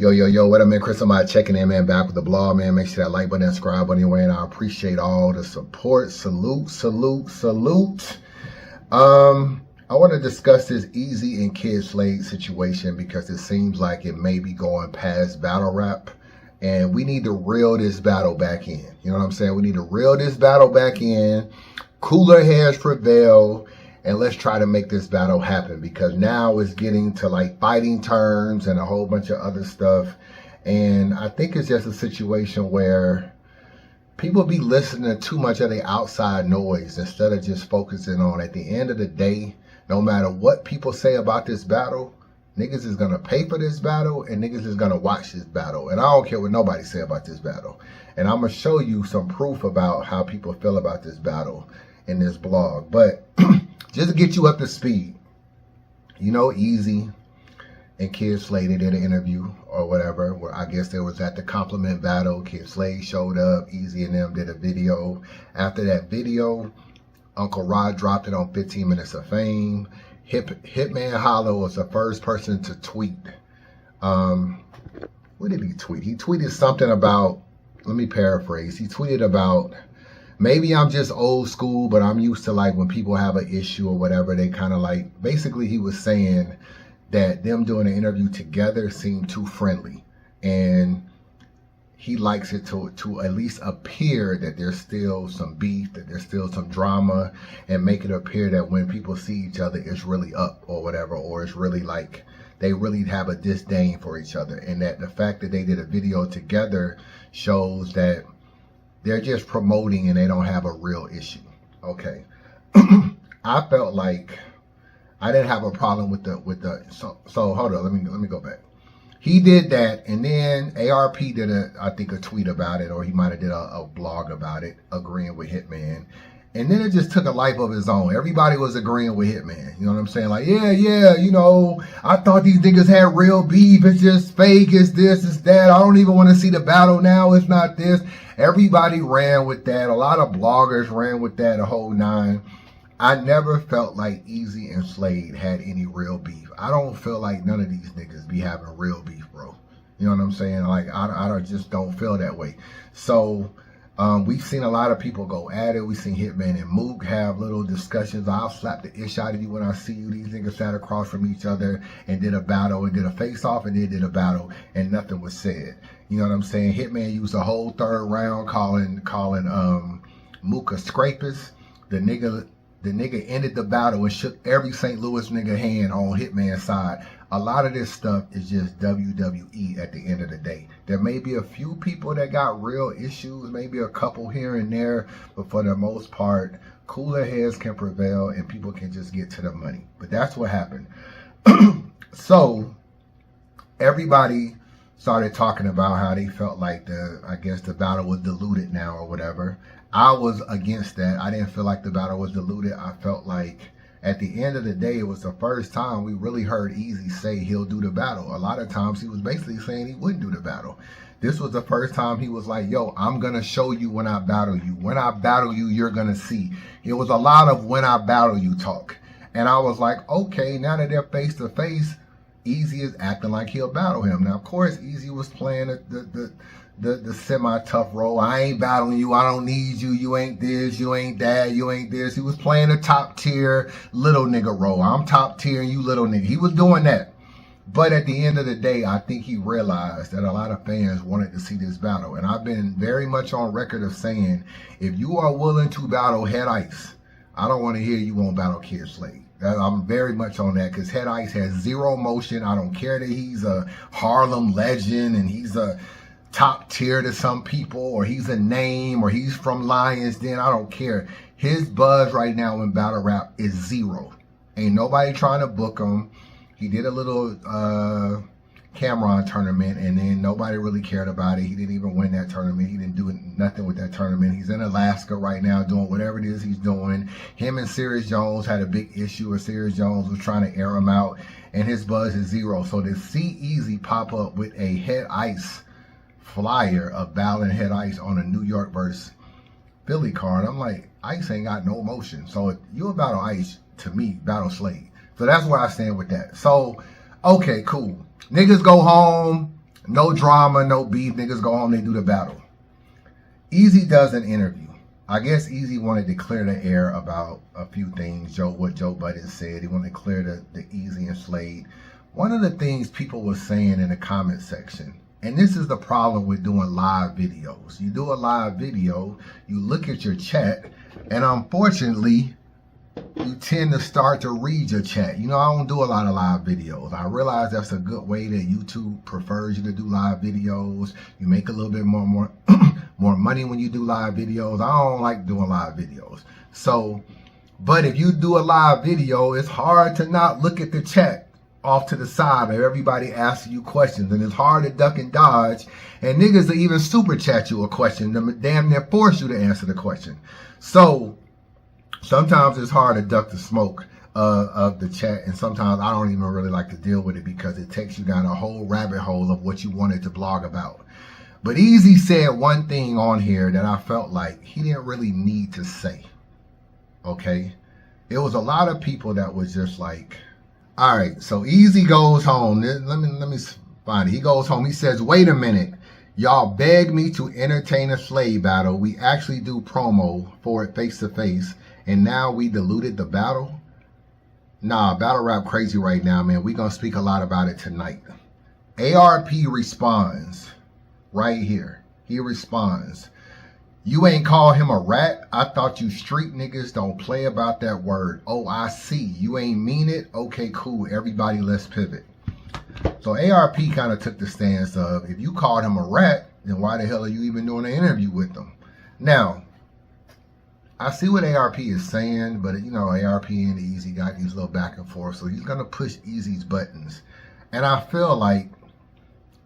Yo, what up, man? Chris, I'm checking in, man. Back with the blog, man. Make sure that like button and subscribe button anyway, and I appreciate all the support. Salute. I want to discuss this Eazy and Kyd Slade situation because it seems like it may be going past battle rap, and we need to reel this battle back in. You know what I'm saying? We need to reel this battle back in. Cooler heads prevail. And let's try to make this battle happen, because now it's getting to like fighting terms and a whole bunch of other stuff. And I think it's just a situation where people be listening to too much of the outside noise instead of just focusing on, at the end of the day, no matter what people say about this battle, niggas is going to pay for this battle and niggas is going to watch this battle. And I don't care what nobody say about this battle. And I'm going to show you some proof about how people feel about this battle in this blog. But just to get you up to speed, you know, Eazy and Kyd Slade did an interview or whatever, where I guess there was at the compliment battle. Kyd Slade showed up, Eazy and them did a video. After that video, Uncle Rod dropped it on 15 Minutes of Fame. Hitman Hollow was the first person to tweet. What did he tweet? He tweeted something about, let me paraphrase. He tweeted about, maybe I'm just old school, but I'm used to like when people have an issue or whatever, they kind of like, basically he was saying that them doing an interview together seemed too friendly. And he likes it to at least appear that there's still some beef, that there's still some drama, and make it appear that when people see each other, it's really up or whatever, or it's really like they really have a disdain for each other. And that the fact that they did a video together shows that they're just promoting and they don't have a real issue. Okay. I felt like I didn't have a problem with the so hold on, let me go back. He did that, and then ARP did I think a tweet about it, or he might have did a blog about it, agreeing with Hitman. And then it just took a life of its own. Everybody was agreeing with Hitman. You know what I'm saying? Like, yeah, you know, I thought these niggas had real beef. It's just fake. It's this, it's that. I don't even want to see the battle now. It's not this. Everybody ran with that. A lot of bloggers ran with that, a whole nine. I never felt like Eazy and Slade had any real beef. I don't feel like none of these niggas be having real beef, bro. You know what I'm saying? Like, I just don't feel that way. So, we've seen a lot of people go at it. We've seen Hitman and Mook have little discussions. I'll slap the ish out of you when I see you. These niggas sat across from each other and did a battle and did a face-off and then did a battle and nothing was said. You know what I'm saying? Hitman used a whole third round calling Mook a scrapist. The nigga ended the battle and shook every St. Louis nigga hand on Hitman's side. A lot of this stuff is just WWE at the end of the day. There may be a few people that got real issues, maybe a couple here and there, but for the most part, cooler heads can prevail and people can just get to the money. But that's what happened. So everybody started talking about how they felt like the battle was diluted now or whatever. I was against that. I didn't feel like the battle was diluted. I felt like at the end of the day, it was the first time we really heard Eazy say he'll do the battle. A lot of times he was basically saying he wouldn't do the battle. This was the first time he was like, yo, I'm going to show you when I battle you. When I battle you, you're going to see. It was a lot of when I battle you talk. And I was like, okay, now that they're face to face, Eazy is acting like he'll battle him. Now, of course, Eazy was playing the semi-tough role. I ain't battling you. I don't need you. You ain't this. You ain't that. You ain't this. He was playing a top-tier little nigga role. I'm top-tier and you little nigga. He was doing that. But at the end of the day, I think he realized that a lot of fans wanted to see this battle. And I've been very much on record of saying, if you are willing to battle Head Ice, I don't want to hear you won't battle Kyd Slade. I'm very much on that, because Head Ice has zero motion. I don't care that he's a Harlem legend and he's a top tier to some people, or he's a name, or he's from Lions Den. I don't care. His buzz right now in battle rap is zero. Ain't nobody trying to book him. He did a little Cameron tournament, and then nobody really cared about it. He didn't even win that tournament. He didn't do nothing with that tournament. He's in Alaska right now doing whatever it is he's doing. Him and Serious Jones had a big issue where Serious Jones was trying to air him out, and his buzz is zero. So to see Eazy pop up with a Head Ice flyer of battling Head Ice on a New York versus Philly card, I'm like, Ice ain't got no motion. So if you battle Ice, to me, battle Slade. So that's where I stand with that. So, okay, cool. Niggas go home. No drama, no beef. Niggas go home, they do the battle. Eazy does an interview. I guess Eazy wanted to clear the air about a few things. What Joe Budden said. He wanted to clear the Eazy and Slade. One of the things people were saying in the comment section, and this is the problem with doing live videos. You do a live video, you look at your chat, and unfortunately, you tend to start to read your chat. You know, I don't do a lot of live videos. I realize that's a good way that YouTube prefers you to do live videos. You make a little bit more money when you do live videos. I don't like doing live videos. So, but if you do a live video, it's hard to not look at the chat off to the side of everybody asking you questions, and it's hard to duck and dodge, and niggas will even super chat you a question, damn near force you to answer the question. So sometimes it's hard to duck the smoke of the chat, and sometimes I don't even really like to deal with it because it takes you down a whole rabbit hole of what you wanted to blog about. But Eazy said one thing on here that I felt like he didn't really need to say. Okay? It was a lot of people that was just like, all right, so Eazy goes home. Let me find it. He goes home. He says, wait a minute. Y'all begged me to entertain a Slade battle. We actually do promo for it face to face, and now we diluted the battle? Nah, battle rap crazy right now, man. We gonna speak a lot about it tonight. ARP responds right here. He responds, you ain't call him a rat? I thought you street niggas don't play about that word. Oh, I see. You ain't mean it? Okay, cool. Everybody, let's pivot. So ARP kind of took the stance of, if you called him a rat, then why the hell are you even doing an interview with him? Now, I see what ARP is saying, but you know, ARP and Eazy got these little back and forth, so he's going to push Eazy's buttons. And I feel like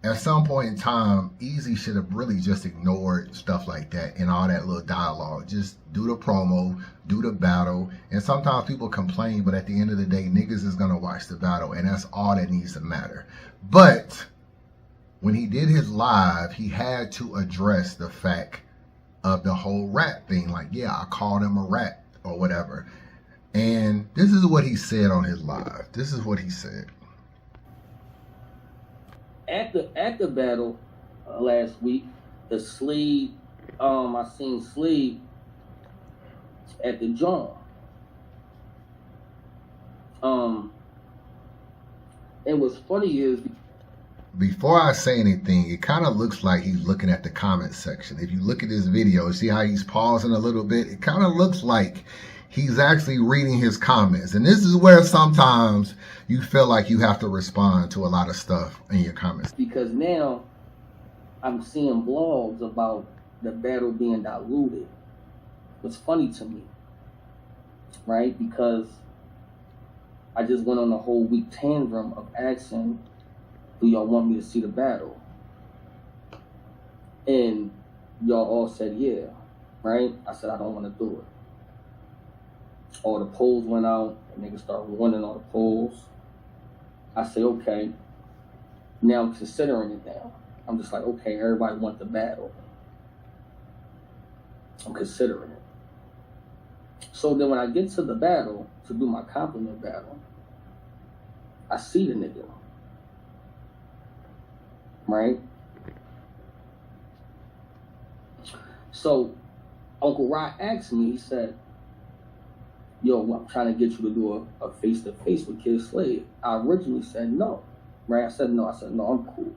at some point in time, Eazy should have really just ignored stuff like that and all that little dialogue. Just do the promo, do the battle. And sometimes people complain, but at the end of the day, niggas is going to watch the battle, and that's all that needs to matter. But when he did his live, he had to address the fact of the whole rat thing. Like, yeah, I called him a rat or whatever. And this is what he said on his live. This is what he said. At the battle last week, the Slade, I seen Slade at the joint. And what's funny is, before I say anything, it kind of looks like he's looking at the comment section. If you look at this video, see how he's pausing a little bit? It kind of looks like he's actually reading his comments. And this is where sometimes you feel like you have to respond to a lot of stuff in your comments. Because now I'm seeing blogs about the battle being diluted. It's funny to me, right? Because I just went on a whole week tantrum of asking, do y'all want me to see the battle? And y'all all said yeah, right? I said I don't want to do it. All the polls went out, and niggas started winning all the polls. I say, okay. Now I'm considering it now. I'm just like, okay, everybody want the battle. I'm considering it. So then when I get to the battle, to do my compliment battle, I see the nigga. Right? So Uncle Rod asked me, he said, yo, I'm trying to get you to do a face-to-face with Kyd Slade. I originally said no, right? I said no, I'm cool.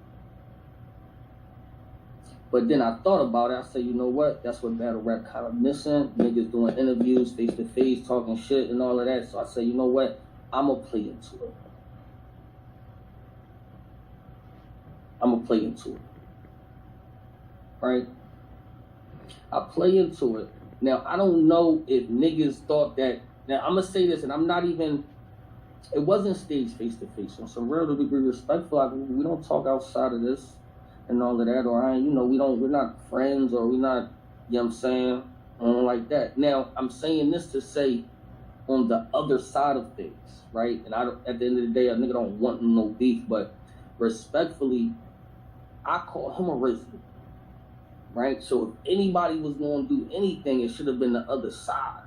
But then I thought about it. I said, you know what? That's what battle rap kind of missing. Niggas doing interviews, face-to-face, talking shit and all of that. So I said, you know what? I'm going to play into it. Right? I play into it. Now, I don't know if niggas thought that. Now, I'm going to say this, and I'm not even, it wasn't staged face-to-face. On some real degree respectful, we don't talk outside of this and all of that, or we're not friends, or we're not, you know what I'm saying, like that. Now, I'm saying this to say, on the other side of things, right? And at the end of the day, a nigga don't want no beef, but respectfully, I call him a RZA, right? So if anybody was going to do anything, it should have been the other side.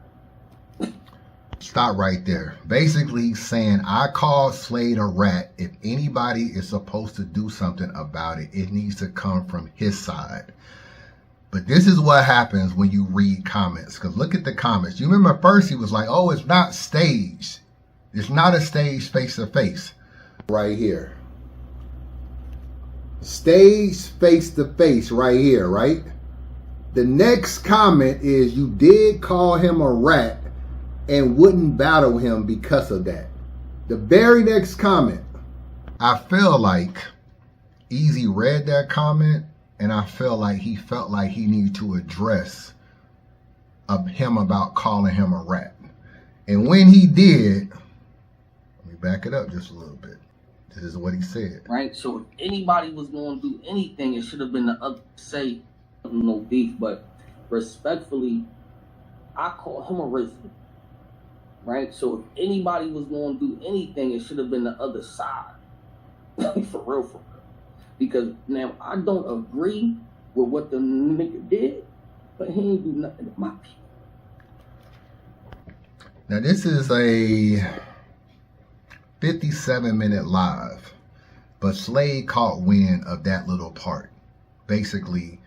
Stop right there. Basically, he's saying, I called Slade a rat. If anybody is supposed to do something about it, it needs to come from his side. But this is what happens when you read comments. Because look at the comments. You remember at first he was like, oh, it's not staged. It's not a stage face-to-face. Right here. Stage face-to-face right here, right? The next comment is, you did call him a rat and wouldn't battle him because of that. The very next comment. I feel like Eazy read that comment, and I feel like he felt like he needed to address him about calling him a rat. And when he did, let me back it up just a little bit. This is what he said. Right? So if anybody was going to do anything, it should have been the other, say, no beef, but respectfully, I call him a resident. Right? So if anybody was going to do anything, it should have been the other side. For real. Because now I don't agree with what the nigga did, but he ain't do nothing to my people. Now this is a 57-minute live, but Slade caught wind of that little part. Basically,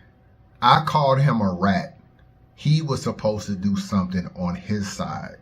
I called him a rat. He was supposed to do something on his side.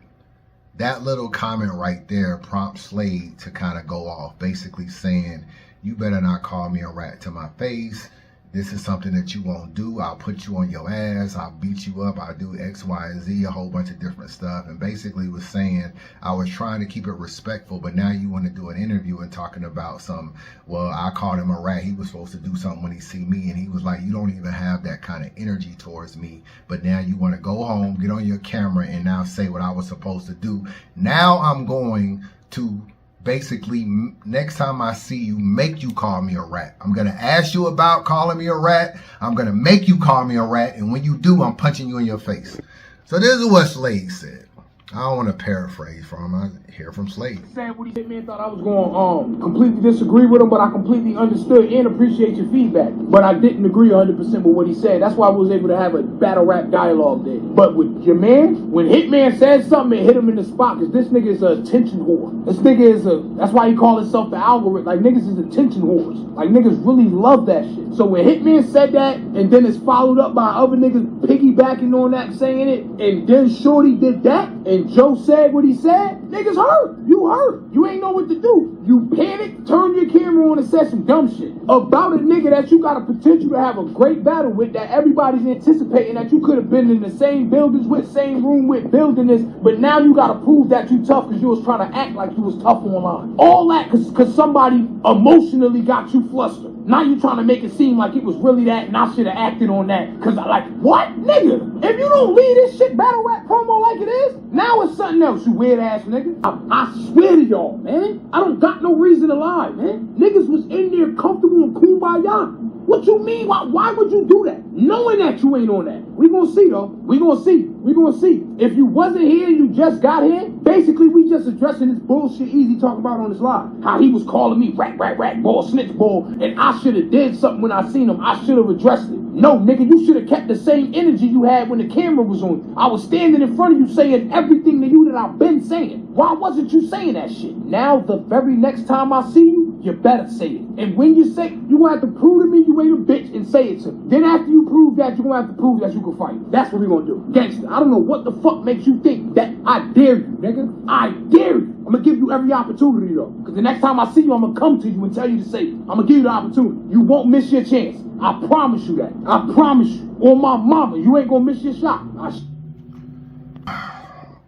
That little comment right there prompts Slade to kind of go off, basically saying, you better not call me a rat to my face. This is something that you won't do. I'll put you on your ass. I'll beat you up. I'll do X, Y, and Z, a whole bunch of different stuff. And basically was saying, I was trying to keep it respectful, but now you want to do an interview and talking about some, well, I called him a rat. He was supposed to do something when he see me. And he was like, you don't even have that kind of energy towards me. But now you want to go home, get on your camera, and now say what I was supposed to do. Now I'm going to basically, next time I see you, make you call me a rat. I'm going to ask you about calling me a rat. I'm going to make you call me a rat. And when you do, I'm punching you in your face. So this is what Slade said. I don't want to paraphrase from him. I hear from Slade. Saying what he said, man, thought I was going to completely disagree with him, but I completely understood and appreciate your feedback. But I didn't agree 100% with what he said. That's why I was able to have a battle rap dialogue there. But with your man, when Hitman says something, it hit him in the spot, because this nigga is a attention whore. This nigga is that's why he called himself the algorithm. Like, niggas is attention whores. Like, niggas really love that shit. So when Hitman said that, and then it's followed up by other niggas piggybacking on that, saying it, and then Shorty did that, and Joe said what he said, niggas hurt. You hurt. You ain't know what to do. You panic, turn your camera on and said some dumb shit about a nigga that you got a potential to have a great battle with, that everybody's anticipating that you could have been in the same buildings with, same room with, building this, but now you got to prove that you tough because you was trying to act like you was tough online. All that because somebody emotionally got you flustered. Now you trying to make it seem like it was really that, and I should have acted on that. Because I like, what? Nigga, if you don't leave this shit battle rap promo like it is, now it's something else, you weird ass nigga. I swear to y'all, man, I don't got no reason to lie, man. Niggas was in there comfortable and kumbaya. What you mean? Why would you do that? Knowing that you ain't on that. We gonna see though. We gonna see. We gonna see. If you wasn't here and you just got here, basically we just addressing this bullshit Eazy talking about on his live. How he was calling me rat, ball, snitch ball, and I should have did something when I seen him. I should have addressed it. No, nigga, you should have kept the same energy you had when the camera was on. I was standing in front of you saying everything to you that I've been saying. Why wasn't you saying that shit? Now, the very next time I see you, you better say it. And when you say, you gonna have to prove to me you ain't a bitch and say it to me. Then after you prove that, you gonna have to prove that you can fight. That's what we gonna do. Gangster, I don't know what the fuck makes you think that I dare you, nigga. I dare you. I'm gonna give you every opportunity though. Because the next time I see you, I'm gonna come to you and tell you to say it. I'm gonna give you the opportunity. You won't miss your chance. I promise you that. I promise you. On my mama, you ain't gonna miss your shot.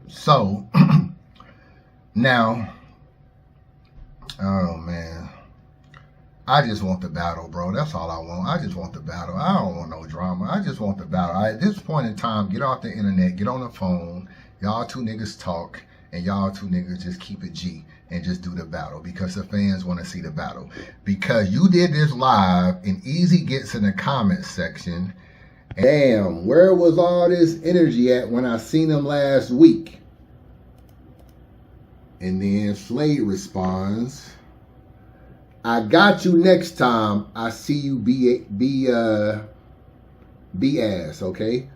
So, now, oh man, I just want the battle, bro. That's all I want. I just want the battle. I don't want no drama. I just want the battle. At this point in time, get off the internet, get on the phone. Y'all two niggas talk, and y'all two niggas just keep it G and just do the battle because the fans want to see the battle. Because you did this live, and Eazy gets in the comments section. Damn, where was all this energy at when I seen him last week? And then Slade responds, I got you next time I see you be ass, okay?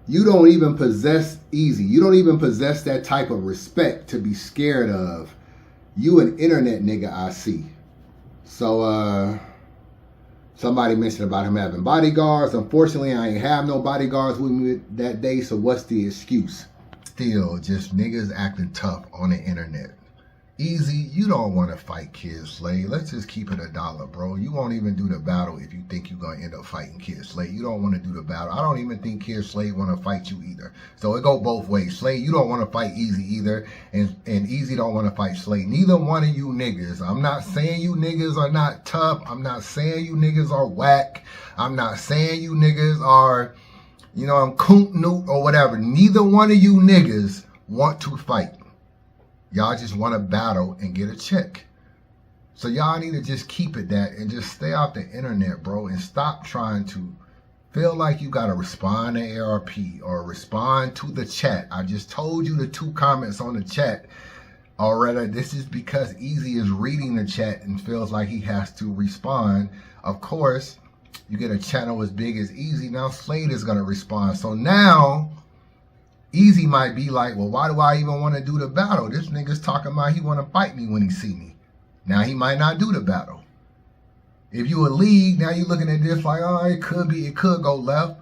You don't even possess Eazy. You don't even possess that type of respect to be scared of. You an internet nigga, I see. So, somebody mentioned about him having bodyguards. Unfortunately, I ain't have no bodyguards with me that day, so what's the excuse? Still, just niggas acting tough on the internet. Eazy, you don't want to fight Kyd Slade. Let's just keep it $1, bro. You won't even do the battle if you think you're going to end up fighting Kyd Slade. You don't want to do the battle. I don't even think Kyd Slade want to fight you either. So it go both ways. Slade, you don't want to fight Eazy either. And Eazy don't want to fight Slade. Neither one of you niggas. I'm not saying you niggas are not tough. I'm not saying you niggas are whack. I'm not saying you niggas are, you know, I'm coont noot or whatever. Neither one of you niggas want to fight. Y'all just want to battle and get a check. So y'all need to just keep it that and just stay off the internet, bro, and stop trying to feel like you got to respond to ARP or respond to the chat. I just told you the 2 comments on the chat already. This is because Eazy is reading the chat and feels like he has to respond. Of course, you get a channel as big as Eazy. Now Slade is going to respond. So now Eazy might be like, well, why do I even want to do the battle? This nigga's talking about he want to fight me when he see me. Now he might not do the battle. If you a league, now you looking at this like, oh, it could go left.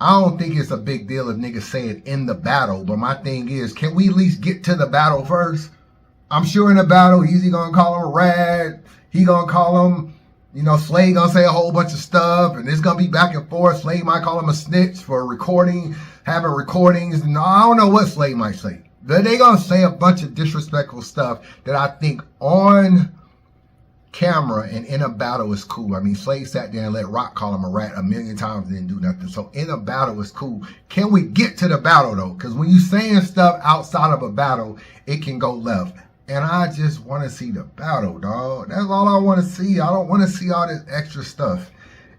I don't think it's a big deal if niggas say it in the battle, but my thing is, can we at least get to the battle first? I'm sure in the battle, Eazy gonna call him a rat. He gonna call him, you know, Slade gonna say a whole bunch of stuff, and it's gonna be back and forth. Slade might call him a snitch for recording, having recordings. And I don't know what Slade might say. They gonna say a bunch of disrespectful stuff that I think on camera and in a battle is cool. I mean, Slade sat there and let Rock call him a rat a million times and didn't do nothing. So in a battle is cool. Can we get to the battle though? Because when you saying stuff outside of a battle, it can go left. And I just want to see the battle, dog. That's all I want to see. I don't want to see all this extra stuff.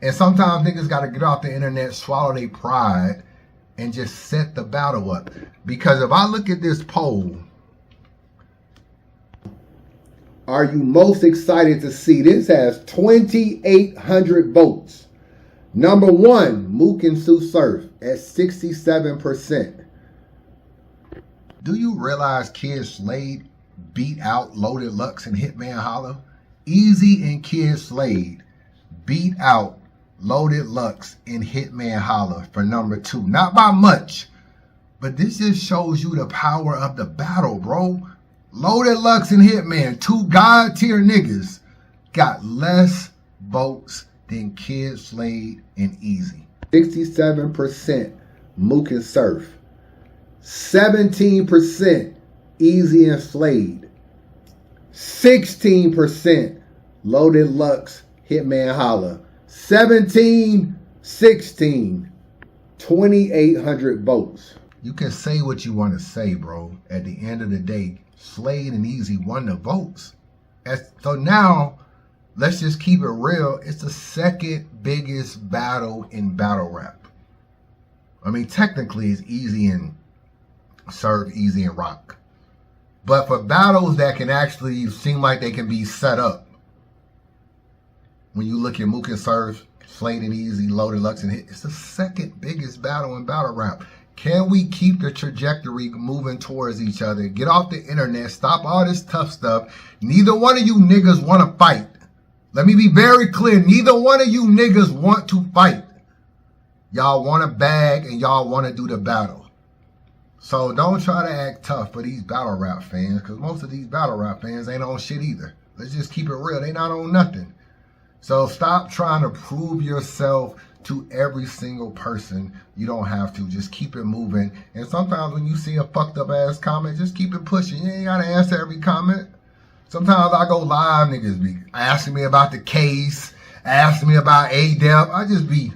And sometimes niggas got to get off the internet, swallow their pride, and just set the battle up. Because if I look at this poll, are you most excited to see? This has 2,800 votes. Number 1, Mook and Sue Surf at 67%. Do you realize Kyd Slade beat out Loaded Lux and Hitman Holla? Eazy and Kyd Slade beat out Loaded Lux and Hitman Holla for number 2. Not by much, but this just shows you the power of the battle, bro. Loaded Lux and Hitman, 2 God tier niggas, got less votes than Kyd Slade and Eazy. 67% Mook and Surf. 17% Eazy and Slade. 16% Loaded Lux, Hitman Holla. 17, 16, 2,800 votes. You can say what you want to say, bro. At the end of the day, Slade and Eazy won the votes. So now, let's just keep it real. It's the second biggest battle in battle rap. I mean, technically, it's Eazy and Surf, Eazy and Rock. But for battles that can actually seem like they can be set up, when you look at Mook and Surf, Slade and Eazy, Loaded Lux and Hit, it's the second biggest battle in battle rap. Can we keep the trajectory moving towards each other? Get off the internet. Stop all this tough stuff. Neither one of you niggas want to fight. Let me be very clear. Neither one of you niggas want to fight. Y'all want to bag and y'all want to do the battle. So don't try to act tough for these battle rap fans, because most of these battle rap fans ain't on shit either. Let's just keep it real. They not on nothing. So stop trying to prove yourself to every single person. You don't have to. Just keep it moving. And sometimes when you see a fucked up ass comment, just keep it pushing. You ain't got to answer every comment. Sometimes I go live, niggas be asking me about the case, asking me about ADEP.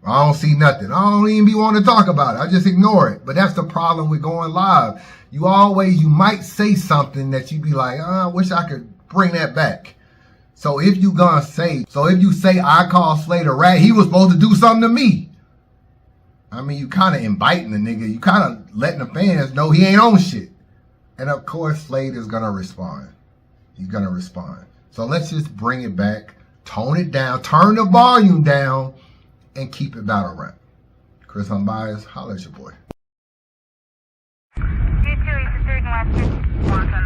I don't see nothing. I don't even be wanting to talk about it. I just ignore it. But that's the problem with going live. You might say something that you be like, I wish I could bring that back. So if you say I call Slade a rat, he was supposed to do something to me. I mean, you kind of inviting the nigga. You kind of letting the fans know he ain't on shit. And of course, Slade is going to respond. He's going to respond. So let's just bring it back, tone it down, turn the volume down, and keep it battle rap. Chris Unbiased, holla at your boy. You too, it's the third and last one.